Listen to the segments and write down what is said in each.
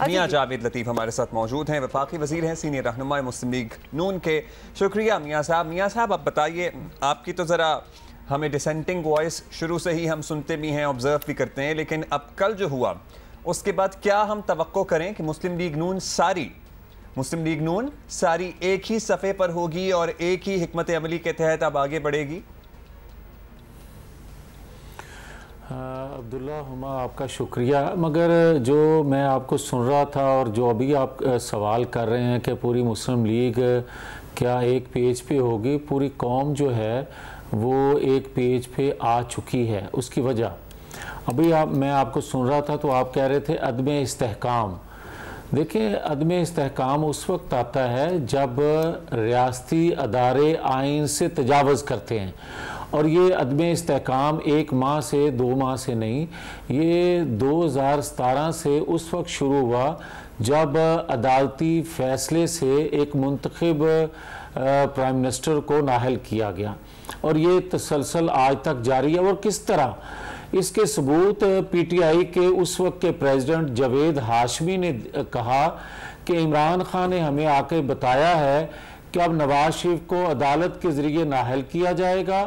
मियां जावेद लतीफ़ हमारे साथ मौजूद हैं, वफाकी वज़ीर हैं, सीनियर रहनुमा मुस्लिम लीग नून के। शुक्रिया मियां साहब। मियां साहब, आप बताइए, आपकी तो ज़रा हमें डिसेंटिंग वॉइस शुरू से ही हम सुनते भी हैं, ऑब्ज़र्व भी करते हैं, लेकिन अब कल जो हुआ उसके बाद क्या हम तवक्को करें कि मुस्लिम लीग नून सारी एक ही सफ़े पर होगी और एक ही हिकमत अमली के तहत अब आगे बढ़ेगी? अब्दुल्ला हुमा, आपका शुक्रिया। मगर जो मैं आपको सुन रहा था और जो अभी आप सवाल कर रहे हैं कि पूरी मुस्लिम लीग क्या एक पेज पे होगी, पूरी कौम जो है वो एक पेज पे आ चुकी है। उसकी वजह अभी मैं आपको सुन रहा था तो आप कह रहे थे अदम इस्तेहकाम। देखिए, अदम इस्तेहकाम उस वक्त आता है जब रियासती अदारे आइन से तजावज़ करते हैं, और ये अदम इस्तेहकाम 1 माह से 2 माह से नहीं, ये 2017 से उस वक्त शुरू हुआ जब अदालती फ़ैसले से एक मुंतखब प्राइम मिनिस्टर को नाहल किया गया, और ये तसलसल आज तक जारी है। और किस तरह इसके सबूत PTI के उस वक्त के प्रेसिडेंट जावेद हाशमी ने कहा कि इमरान खान ने हमें आके बताया है कि अब नवाज शरीफ को अदालत के ज़रिए नाहल किया जाएगा,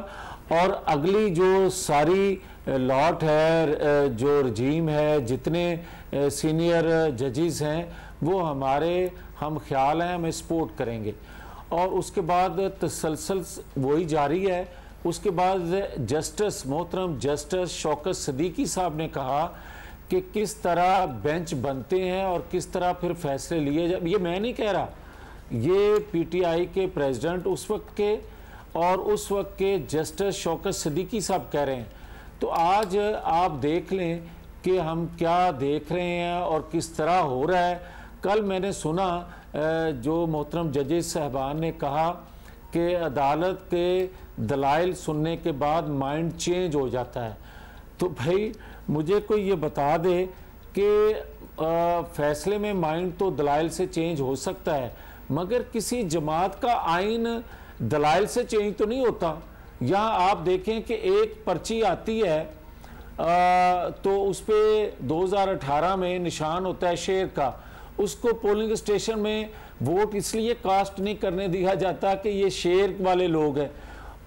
और अगली जो सारी लॉट है, जो रजीम है, जितने सीनियर जजेस हैं, वो हम ख्याल हैं, हमें सपोर्ट करेंगे। और उसके बाद तसलसल वही जारी है। उसके बाद मोहतरम जस्टिस शौकत सदीकी साहब ने कहा कि किस तरह बेंच बनते हैं और किस तरह फिर फैसले लिए जाए। ये मैं नहीं कह रहा, ये PTI के प्रेसिडेंट उस वक्त के और उस वक्त के जस्टिस शौकत सदीकी साहब कह रहे हैं। तो आज आप देख लें कि हम क्या देख रहे हैं और किस तरह हो रहा है। कल मैंने सुना जो मोहतरम जजेस साहबान ने कहा कि अदालत के दलाइल सुनने के बाद माइंड चेंज हो जाता है। तो भाई मुझे कोई ये बता दे कि फैसले में माइंड तो दलाइल से चेंज हो सकता है, मगर किसी जमात का आइन दलाइल से चेंज तो नहीं होता। यहाँ आप देखें कि एक पर्ची आती है तो उस पर 2018 में निशान होता है शेर का, उसको पोलिंग स्टेशन में वोट इसलिए कास्ट नहीं करने दिया जाता कि ये शेर वाले लोग हैं।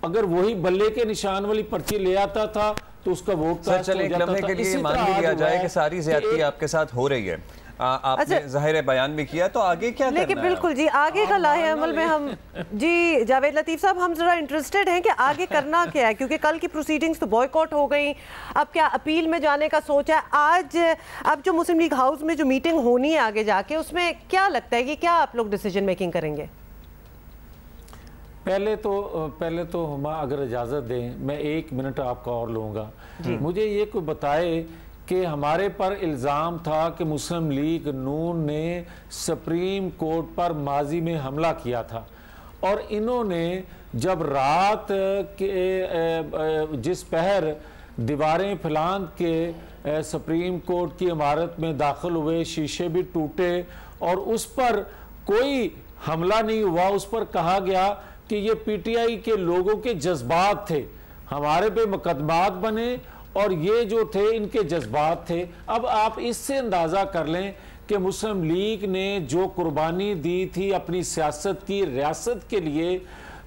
अगर वही बल्ले के निशान वाली पर्ची ले आता था तो उसका वोट कास्ट हो जाता था। के लिए मान लिया जाए कि सारी ज्यादती आपके साथ हो रही है, आपने ज़ाहिर बयान भी किया, तो आगे क्या करना है? लेकिन बिल्कुल जी, आगे का लाहे अमल में हम जी जावेद लतीफ़ साहब, हम ज़रा इंटरेस्टेड हैं कि आगे करना क्या है, क्योंकि कल की प्रोसीडिंग्स तो बॉयकॉट हो गई। अब क्या अपील में जाने का सोच है? आज अब जो मुस्लिम लीग हाउस में जो मीटिंग होनी है आगे जाके, उसमें क्या लगता है कि क्या आप लोग डिसीजन मेकिंग करेंगे? पहले तो हुमा, अगर इजाज़त दें मैं 1 मिनट आपका और लूँगा। मुझे ये कोई बताए कि हमारे पर इल्ज़ाम था कि मुस्लिम लीग नून ने सुप्रीम कोर्ट पर माजी में हमला किया था, और इन्होंने जब रात के जिस पहर दीवारें फैलान के सुप्रीम कोर्ट की इमारत में दाखिल हुए, शीशे भी टूटे और उस पर कोई हमला नहीं हुआ। उस पर कहा गया कि ये PTI के लोगों के जज्बात थे, हमारे पे मुकदमात बने और ये जो थे इनके जज्बात थे। अब आप इससे अंदाज़ा कर लें कि मुस्लिम लीग ने जो कुर्बानी दी थी अपनी सियासत की, रियासत के लिए,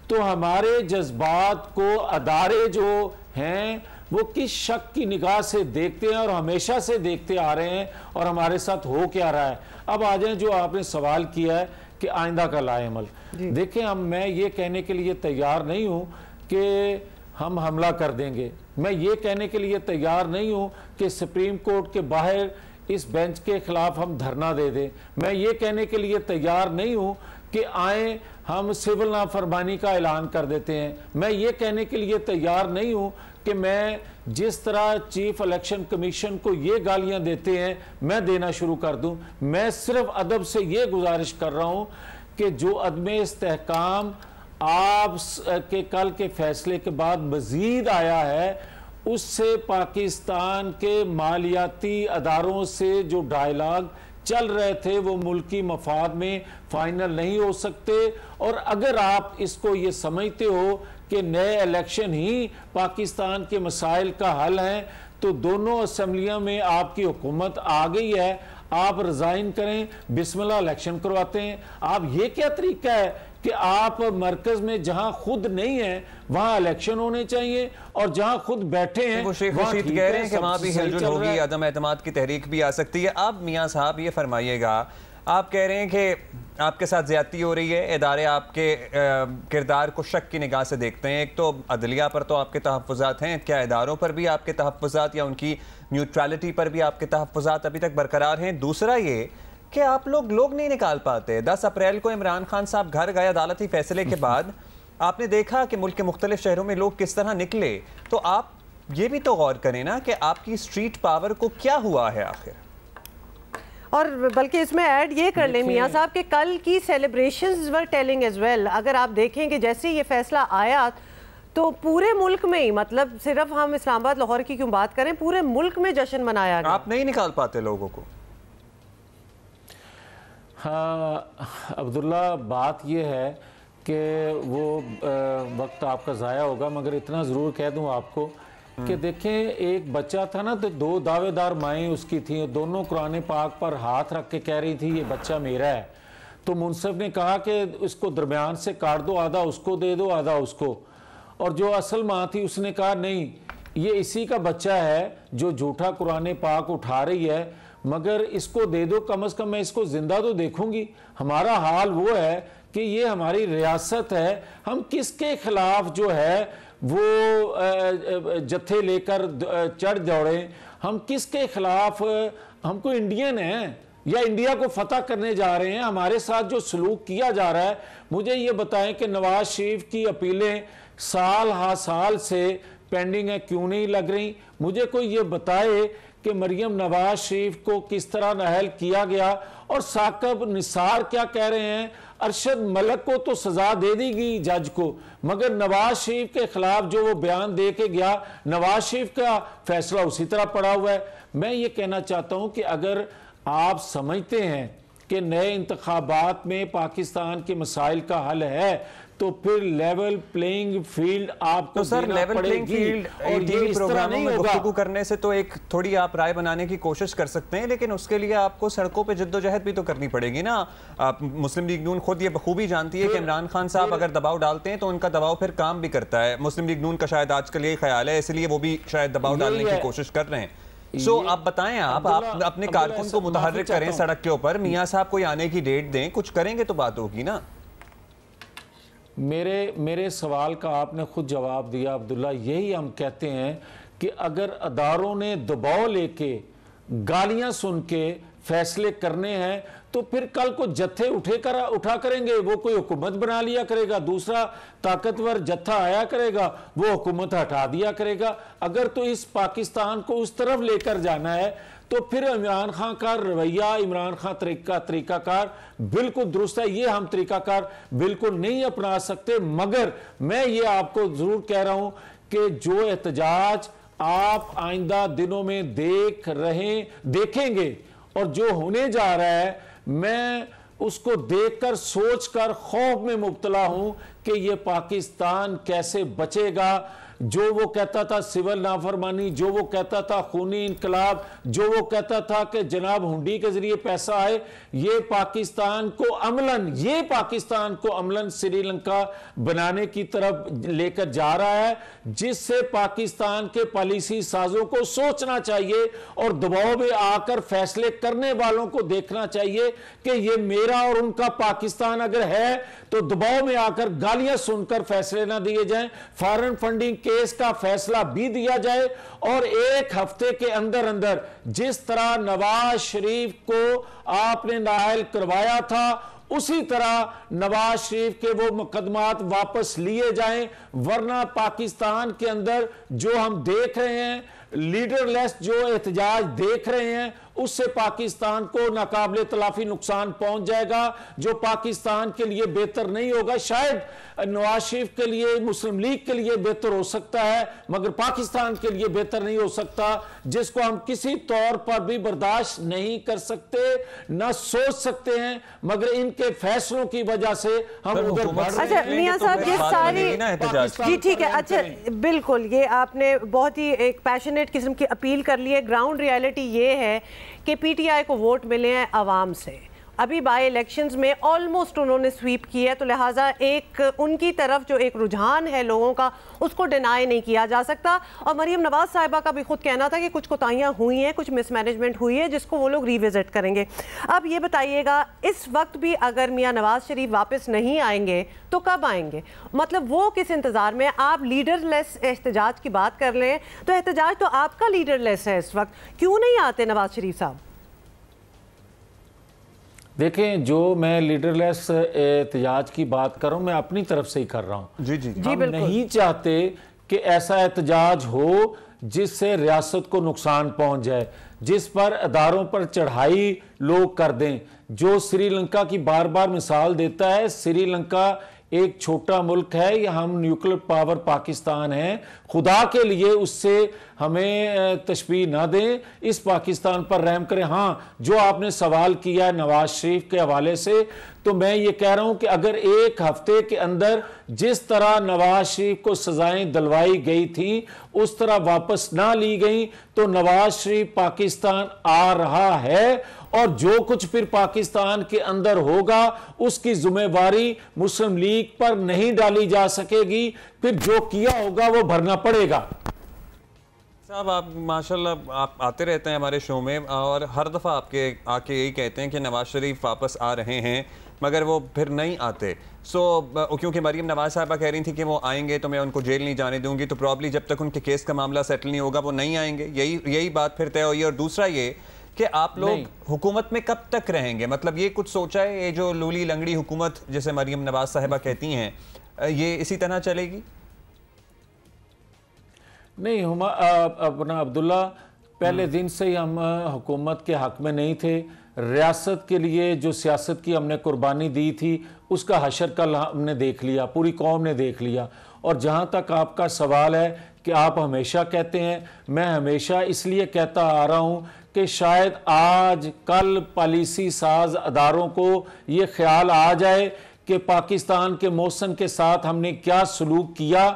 तो हमारे जज्बात को अदारे जो हैं वो किस शक की निगाह से देखते हैं और हमेशा से देखते आ रहे हैं, और हमारे साथ हो क्या रहा है। अब आ जाए जो आपने सवाल किया है कि आइंदा का लाएमल। देखें, मैं ये कहने के लिए तैयार नहीं हूँ कि हम हमला कर देंगे, मैं ये कहने के लिए तैयार नहीं हूं कि सुप्रीम कोर्ट के बाहर इस बेंच के खिलाफ हम धरना दे दें, मैं ये कहने के लिए तैयार नहीं हूं कि आए हम सिविल नाफरमानी का ऐलान कर देते हैं, मैं ये कहने के लिए तैयार नहीं हूं कि मैं जिस तरह चीफ इलेक्शन कमीशन को ये गालियां देते हैं मैं देना शुरू कर दूं। मैं सिर्फ अदब से ये गुजारिश कर रहा हूं कि जो अदम इस्तेहकाम आप के कल के फैसले के बाद मजीद आया है, उससे पाकिस्तान के मालियाती अदारों से जो डायलॉग चल रहे थे वो मुल्की मफाद में फाइनल नहीं हो सकते। और अगर आप इसको ये समझते हो कि नए इलेक्शन ही पाकिस्तान के मसाइल का हल है, तो दोनों असम्बलियों में आपकी हुकूमत आ गई है, आप रिजाइन करें, बिस्मिल्लाह इलेक्शन करवाते हैं। आप ये क्या तरीका है कि आप मरकज में जहां खुद नहीं है वहां इलेक्शन होने चाहिए और जहां खुद बैठे हैं वो शेख रशीद कह रहे हैं कि वहां भी हिलजुल होगी, अदम एतमाद की तहरीक भी आ सकती है। अब मियां साहब ये फरमाइएगा, आप कह रहे हैं कि आपके साथ ज्यादती हो रही है, इदारे आपके किरदार को शक की निगाह से देखते हैं। एक तो अदलिया पर तो आपके तहफ़्फ़ुज़ात हैं, क्या इदारों पर भी आपके तहफ़्फ़ुज़ात या उनकी न्यूट्रलिटी पर भी आपके तहफ़्फ़ुज़ात अभी तक बरकरार हैं? दूसरा ये कि आप लोग नहीं निकाल पाते। 10 अप्रैल को इमरान खान साहब घर गए अदालती फैसले के बाद, आपने देखा कि मुल्क के मुख्तलिफ शहरों में लोग किस तरह निकले। तो आप ये भी तो गौर करें ना कि आपकी स्ट्रीट पावर को क्या हुआ है आखिर। और बल्कि इसमें ऐड ये कर लें मियां साहब कि कल की celebrations were telling as well. अगर आप देखें कि जैसे ये फैसला आया तो पूरे मुल्क में ही, मतलब सिर्फ हम इस्लामाबाद लाहौर की क्यों बात करें, पूरे मुल्क में जश्न मनाया गया। आप नहीं निकाल पाते लोगों को। हाँ अब्दुल्ला, बात यह है कि वो वक्त आपका ज़ाया होगा, मगर इतना ज़रूर कह दूं आपको कि देखें, एक बच्चा था ना, तो 2 दावेदार माएँ उसकी थी, दोनों कुरान पाक पर हाथ रख के कह रही थी ये बच्चा मेरा है। तो मुंसिफ ने कहा कि इसको दरमियान से काट दो, आधा उसको दे दो, आधा उसको। और जो असल माँ थी उसने कहा नहीं, ये इसी का बच्चा है जो झूठा कुरान पाक उठा रही है, मगर इसको दे दो, कम से कम मैं इसको जिंदा तो देखूंगी। हमारा हाल वो है कि ये हमारी रियासत है, हम किसके खिलाफ जो है वो जत्थे लेकर चढ़ दौड़े, हम किसके खिलाफ, हमको इंडियन हैं या इंडिया को फतह करने जा रहे हैं, हमारे साथ जो सलूक किया जा रहा है। मुझे ये बताएं कि नवाज शरीफ की अपीलें साल हा साल से पेंडिंग है, क्यों नहीं लग रही? मुझे कोई ये बताए कि मरियम नवाज शरीफ को किस तरह नाअहल किया गया, और साकिब निसार क्या कह रहे हैं, अरशद मलिक को तो सजा दे दी गई जज को, मगर नवाज शरीफ के खिलाफ जो वो बयान दे के गया, नवाज शरीफ का फैसला उसी तरह पड़ा हुआ है। मैं ये कहना चाहता हूं कि अगर आप समझते हैं कि नए इंतखाबात में पाकिस्तान के मसाइल का हल है, तो फिर लेवल प्लेइंग फील्ड आपको तो सर लेवल प्लेइंग फील्ड और टीवी प्रोग्रामों में गुफ्तगू करने से तो एक थोड़ी आप राय बनाने की कोशिश कर सकते हैं, लेकिन उसके लिए आपको सड़कों पे जद्दोजहद भी तो करनी पड़ेगी ना। मुस्लिम लीग नून खुद ये बखूबी जानती है कि इमरान खान साहब अगर दबाव डालते हैं तो उनका दबाव फिर काम भी करता है। मुस्लिम लीग नून का शायद आजकल यही ख्याल है, इसलिए वो भी शायद दबाव डालने की कोशिश कर रहे हैं। सो आप बताएं, आप अपने कारकुन को मुतहर्रिक करें सड़क के ऊपर, मियां साहब को आने की डेट दें, कुछ करेंगे तो बात होगी ना। मेरे सवाल का आपने खुद जवाब दिया अब्दुल्ला। यही हम कहते हैं कि अगर अदारों ने दबाव लेके गालियां सुन के फैसले करने हैं तो फिर कल को जत्थे उठा करेंगे, वो कोई हुकूमत बना लिया करेगा, दूसरा ताकतवर जत्था आया करेगा, वो हुकूमत हटा दिया करेगा। अगर तो इस पाकिस्तान को उस तरफ लेकर जाना है तो फिर इमरान खान का रवैया, इमरान खान तरीकाकार बिल्कुल दुरुस्त है, ये हम तरीकाकार बिल्कुल नहीं अपना सकते। मगर मैं ये आपको जरूर कह रहा हूं कि जो एहतजाज आप आइंदा दिनों में देखेंगे और जो होने जा रहा है, मैं उसको देखकर सोचकर खौफ में मुब्तला हूं कि ये पाकिस्तान कैसे बचेगा। जो वो कहता था सिविल नाफरमानी, जो वो कहता था खूनी इनकलाब, जो वो कहता था कि जनाब हुंडी के जरिए पैसा आए, ये पाकिस्तान को अमलन श्रीलंका बनाने की तरफ लेकर जा रहा है, जिससे पाकिस्तान के पॉलिसी साजों को सोचना चाहिए और दबाव में आकर फैसले करने वालों को देखना चाहिए कि ये मेरा और उनका पाकिस्तान अगर है तो दबाव में आकर गालियां सुनकर फैसले ना दिए जाएं। फॉरेन फंडिंग केस का फैसला भी दिया जाए और 1 हफ्ते के अंदर अंदर जिस तरह नवाज शरीफ को आपने नाअहल करवाया था उसी तरह नवाज शरीफ के वो मुकदमात वापस लिए जाएं, वरना पाकिस्तान के अंदर जो हम देख रहे हैं, लीडरलेस जो एहतजाज देख रहे हैं, उससे पाकिस्तान को नाकाबिले तलाफी नुकसान पहुंच जाएगा, जो पाकिस्तान के लिए बेहतर नहीं होगा। शायद नवाज शरीफ के लिए, मुस्लिम लीग के लिए बेहतर हो सकता है, मगर पाकिस्तान के लिए बेहतर नहीं हो सकता, जिसको हम किसी तौर पर भी बर्दाश्त नहीं कर सकते, ना सोच सकते हैं। मगर इनके फैसलों की वजह से हम उधर बढ़ रहे हैं। अच्छा मियां साहब, ये सारी जी ठीक है, अच्छा बिल्कुल, ये आपने बहुत ही एक पैशनेट किस्म की अपील कर ली है। ग्राउंड रियलिटी ये है कि पीटीआई को वोट मिले हैं आवाम से। अभी बाई इलेक्शंस में ऑलमोस्ट उन्होंने स्वीप किया है, तो लिहाजा एक उनकी तरफ जो एक रुझान है लोगों का, उसको डिनाई नहीं किया जा सकता। और मरीम नवाज साहिबा का भी खुद कहना था कि कुछ कोताहियां हुई हैं, कुछ मिसमैनेजमेंट हुई है, जिसको वो लोग रिविजिट करेंगे। अब ये बताइएगा, इस वक्त भी अगर मियां नवाज शरीफ वापस नहीं आएंगे तो कब आएंगे? मतलब वो किस इंतजार में? आप लीडरलेस एहतजाज की बात कर लें तो एहतजाज तो आपका लीडरलेस है इस वक्त, क्यों नहीं आते नवाज शरीफ साहब? देखें, जो मैं लीडरलेस एहतजाज की बात कर रहा हूँ, मैं अपनी तरफ से ही कर रहा हूँ। जी जी हम नहीं चाहते कि ऐसा एहतजाज हो जिससे रियासत को नुकसान पहुंच जाए, जिस पर अदारों पर चढ़ाई लोग कर दें। जो श्रीलंका की बार बार मिसाल देता है, श्रीलंका एक छोटा मुल्क है या हम न्यूक्लियर पावर पाकिस्तान है, खुदा के लिए उससे हमें तशबीह ना दें, इस पाकिस्तान पर रहम करें। हाँ, जो आपने सवाल किया है नवाज शरीफ के हवाले से, तो मैं ये कह रहा हूं कि अगर एक हफ्ते के अंदर जिस तरह नवाज शरीफ को सजाएं दिलवाई गई थी उस तरह वापस ना ली गई तो नवाज शरीफ पाकिस्तान आ रहा है, और जो कुछ फिर पाकिस्तान के अंदर होगा उसकी जिम्मेवारी मुस्लिम लीग पर नहीं डाली जा सकेगी, फिर जो किया होगा वो भरना पड़ेगा। साहब, आप माशाल्लाह आप आते रहते हैं हमारे शो में और हर दफ़ा आपके आके यही कहते हैं कि नवाज शरीफ वापस आ रहे हैं, मगर वो फिर नहीं आते। क्योंकि मरीम नवाज साहबा कह रही थी कि वो आएंगे तो मैं उनको जेल नहीं जाने दूंगी, तो प्रॉब्ली जब तक उनके केस का मामला सेटल नहीं होगा वो नहीं आएंगे। यही बात फिर तय हुई। और दूसरा ये कि आप लोग हुकूमत में कब तक रहेंगे? मतलब ये कुछ सोचा है, ये जो लूली लंगड़ी हुकूमत जैसे मरीम नवाज साहिबा कहती हैं, ये इसी तरह चलेगी? नहीं, हम अपना अब्दुल्ला पहले दिन से ही हम हुकूमत के हक में नहीं थे। रियासत के लिए जो सियासत की हमने कुर्बानी दी थी उसका हशर कल हमने देख लिया, पूरी कौम ने देख लिया। और जहाँ तक आपका सवाल है कि आप हमेशा कहते हैं, मैं हमेशा इसलिए कहता आ रहा हूँ कि शायद आज कल पॉलिसी साज अदारों को ये ख्याल आ जाए कि पाकिस्तान के मौसम के साथ हमने क्या सलूक किया,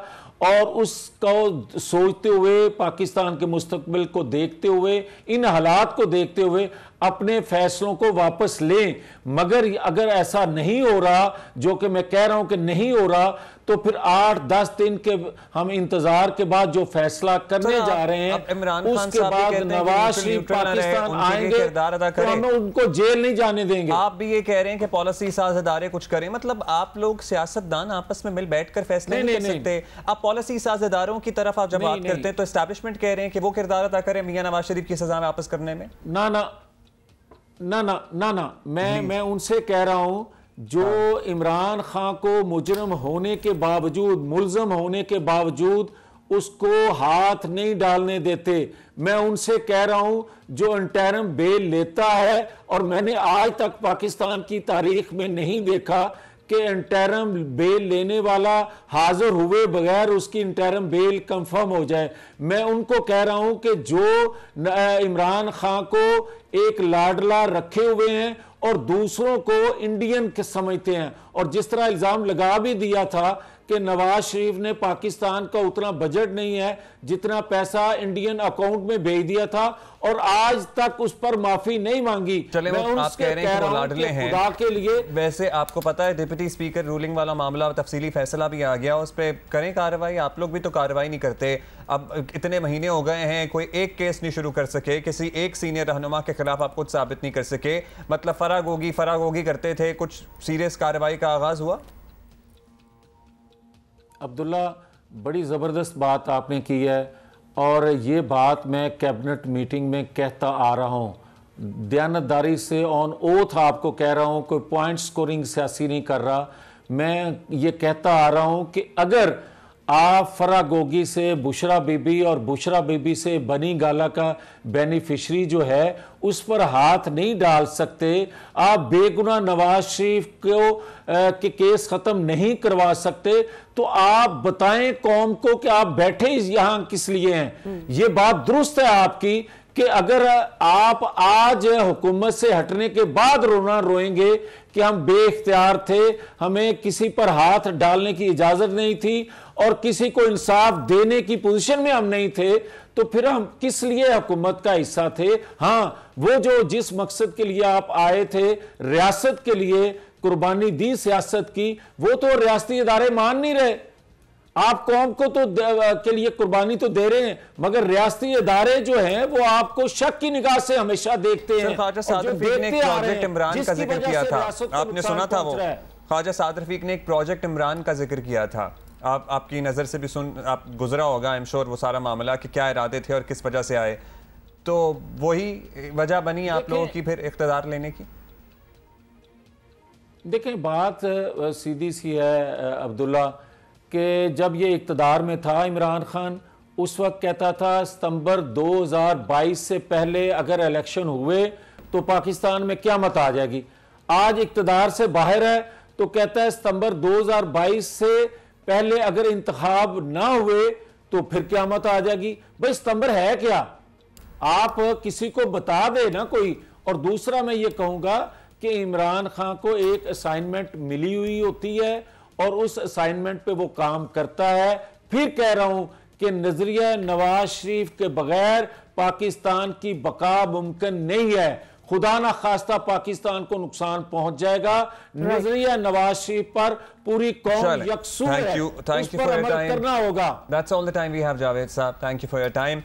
और उसको सोचते हुए, पाकिस्तान के मुस्तकबिल को देखते हुए, इन हालात को देखते हुए अपने फैसलों को वापस लें। मगर अगर ऐसा नहीं हो रहा, जो कि मैं कह रहा हूं कि नहीं हो रहा, तो फिर 8-10 दिन के हम इंतजार के बाद जो फैसला करने जा रहे हैं, उसके बाद नवाज शरीफ पाकिस्तान आएंगे तो हम उनको जेल नहीं जाने देंगे। आप भी ये कह रहे हैं कि पॉलिसी साज अदारे कुछ करें, मतलब आप लोग सियासतदान आपस में मिल बैठकर फैसले नहीं कर सकते? आप पॉलिसी साज अदारों की तरफ आप जब बात करते हैं तो एस्टैब्लिशमेंट कह रहे हैं कि वो किरदार अदा करें मियां नवाज शरीफ की सजा वापस करने में। ना ना ना ना ना ना, मैं उनसे कह रहा हूं जो इमरान खान को मुजरम होने के बावजूद, मुलजम होने के बावजूद उसको हाथ नहीं डालने देते। मैं उनसे कह रहा हूं जो इंटरिम बेल लेता है, और मैंने आज तक पाकिस्तान की तारीख में नहीं देखा कि इंटरिम बेल लेने वाला हाजिर हुए बगैर उसकी इंटरिम बेल कंफर्म हो जाए। मैं उनको कह रहा हूं कि जो इमरान खान को एक लाडला रखे हुए हैं और दूसरों को इंडियन के समझते हैं, और जिस तरह इल्जाम लगा भी दिया था कि नवाज शरीफ ने पाकिस्तान का उतना बजट नहीं है जितना पैसा इंडियन अकाउंट में भेज दिया था, और आज तक उस पर माफी नहीं मांगी। चले, मैं आप कह रहे हैं कि वो लाडले हैं खुदा के लिए। वैसे आपको पता है डिप्टी स्पीकर रूलिंग वाला मामला तफसीली फैसला भी आ गया, उस पर करें कार्रवाई। आप लोग भी तो कार्रवाई नहीं करते। अब इतने महीने हो गए हैं, कोई एक केस नहीं शुरू कर सके, किसी एक सीनियर रहनुमा के खिलाफ आप कुछ साबित नहीं कर सके। मतलब फरागोगी करते थे, कुछ सीरियस कार्रवाई का आगाज हुआ? अब्दुल्ला, बड़ी ज़बरदस्त बात आपने की है, और ये बात मैं कैबिनेट मीटिंग में कहता आ रहा हूँ। दयानतदारी से ऑन ओथ आपको कह रहा हूँ, कोई पॉइंट स्कोरिंग सियासी नहीं कर रहा। मैं ये कहता आ रहा हूँ कि अगर आप फरागोगी से बुशरा बीबी और बुशरा बीबी से बनी गाला का बेनिफिशरी जो है उस पर हाथ नहीं डाल सकते, आप बेगुनाह नवाज शरीफ को के केस खत्म नहीं करवा सकते, तो आप बताएं कौम को कि आप बैठे यहां किस लिए हैं। ये बात दुरुस्त है आपकी कि अगर आप आज हुकूमत से हटने के बाद रोना रोएंगे कि हम बेइख्तियार थे, हमें किसी पर हाथ डालने की इजाजत नहीं थी और किसी को इंसाफ देने की पोजीशन में हम नहीं थे, तो फिर हम किस लिए हुकूमत का हिस्सा थे? हाँ, वो जो जिस मकसद के लिए आप आए थे, रियासत के लिए कुर्बानी दी सियासत की, वो तो रियासती इदारे मान नहीं रहे। आप कौम को तो के लिए कुर्बानी तो दे रहे हैं, मगर रियासती इदारे जो हैं वो आपको शक की निगाह से हमेशा देखते हैं। ख्वाजा साद रफीक ने एक प्रोजेक्ट इमरान का जिक्र किया था, आपने सुना था? वो ख्वाजा साद रफीक ने एक प्रोजेक्ट इमरान का जिक्र किया था, आपकी नज़र से भी आप गुजरा होगा आई एम श्योर वो सारा मामला कि क्या इरादे थे और किस वजह से आए, तो वही वजह बनी आप लोगों की फिर इख्तियार लेने की? देखें, बात सीधी सी है अब्दुल्ला, कि जब ये इक़्तिदार में था इमरान खान, उस वक्त कहता था सितंबर 2022 से पहले अगर इलेक्शन हुए तो पाकिस्तान में क़यामत आ जाएगी। आज इक़्तिदार से बाहर है तो कहता है सितंबर 2022 से पहले अगर इंतखाब ना हुए तो फिर क़यामत आ जाएगी। भाई सितंबर है क्या? आप किसी को बता दे ना कोई। और दूसरा मैं ये कहूँगा कि इमरान खान को एक असाइनमेंट मिली हुई होती है और उस असाइनमेंट पे वो काम करता है। फिर कह रहा हूं कि नजरिया नवाज शरीफ के बगैर पाकिस्तान की बका मुमकिन नहीं है। खुदा ना खास्ता पाकिस्तान को नुकसान पहुंच जाएगा। नजरिया नवाज शरीफ पर पूरी कौम यकसू है, उस पर अमल करना होगा। That's all the time we have, Javed साहब. Thank you for your time.